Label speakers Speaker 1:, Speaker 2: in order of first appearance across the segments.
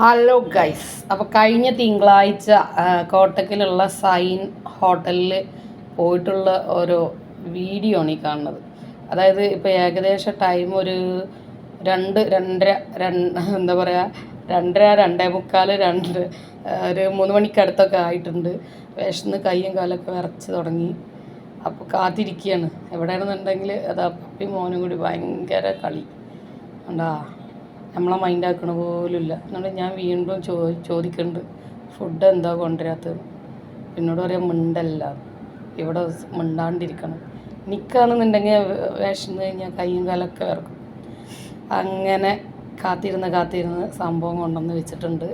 Speaker 1: Hello guys, അപ്പോൾ കഴിഞ്ഞ തിങ്കളാഴ്ച കോട്ടക്കലുള്ള സൈൻ ഹോട്ടലിൽ പോയിട്ടുള്ള ഓരോ വീഡിയോ ആണ് ഈ കാണുന്നത്. അതായത് ഇപ്പോൾ ഏകദേശം ടൈം ഒരു രണ്ടര എന്താ പറയുക, രണ്ടേ മുക്കാൽ ഒരു 3 മണിക്കടുത്തൊക്കെ ആയിട്ടുണ്ട്. വിശന്ന് കയ്യും കാലൊക്കെ വിറച്ച് തുടങ്ങി. അപ്പോൾ കാത്തിരിക്കുകയാണ്. എവിടെയാണെന്നുണ്ടെങ്കിൽ അത് അപ്പി മോനും കൂടി ഭയങ്കര കളി ഉണ്ടാ, നമ്മളെ മൈൻഡാക്കണ പോലുമില്ല. എന്നിട്ട് ഞാൻ വീണ്ടും ചോദിക്കുന്നുണ്ട് ഫുഡ് എന്താ കൊണ്ടുവരാത്തത്. എന്നോട് പറയാം മിണ്ടല്ല, ഇവിടെ മിണ്ടാണ്ടിരിക്കണം. നിൽക്കുകയാണെന്നുണ്ടെങ്കിൽ വിശന്ന് കഴിഞ്ഞാൽ കയ്യും കാലൊക്കെ വിറക്കും. അങ്ങനെ കാത്തിരുന്ന് സംഭവം കൊണ്ടുവന്ന് വെച്ചിട്ടുണ്ട്.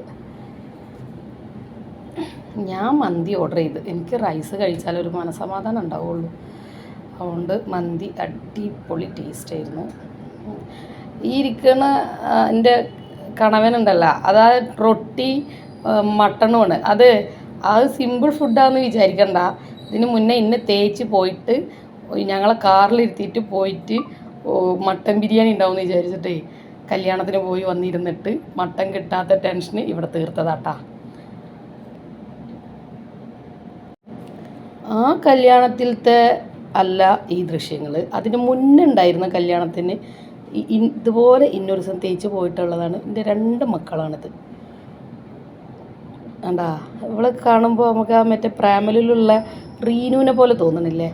Speaker 1: ഞാൻ മന്തി ഓർഡർ ചെയ്ത്, എനിക്ക് റൈസ് കഴിച്ചാലൊരു മനസമാധാനം ഉണ്ടാവുള്ളൂ. അതുകൊണ്ട് മന്തി അടിപൊളി ടേസ്റ്റായിരുന്നു. ഈ ഇരിക്കുന്ന എൻ്റെ കണവനുണ്ടല്ലോ, അതായത് റൊട്ടി മട്ടണുമാണ്. അത് സിമ്പിൾ ഫുഡാണെന്ന് വിചാരിക്കണ്ട. ഇതിന് മുന്നേ ഇന്നെ തേച്ച് പോയിട്ട് ഞങ്ങളെ കാറിലിരുത്തിയിട്ട് പോയിട്ട് മട്ടൻ ബിരിയാണി ഉണ്ടാവുമെന്ന് വിചാരിച്ചിട്ടേ കല്യാണത്തിന് പോയി വന്നിരുന്നിട്ട് മട്ടൻ കിട്ടാത്ത ടെൻഷന് ഇവിടെ തീർത്തതാട്ടാ. ആ കല്യാണത്തിലത്തെ അല്ല ഈ ദൃശ്യങ്ങൾ. അതിന് മുന്നേ ഉണ്ടായിരുന്ന കല്യാണത്തിന് ഇതുപോലെ ഇന്നൊരു ദിവസം തേച്ച് പോയിട്ടുള്ളതാണ്. എൻ്റെ 2 മക്കളാണിത്. കണ്ടാ, ഇവളെ കാണുമ്പോൾ നമുക്ക് ആ മറ്റേ പ്രേമലിലുള്ള റീനുവിനെ പോലെ തോന്നണില്ലേ?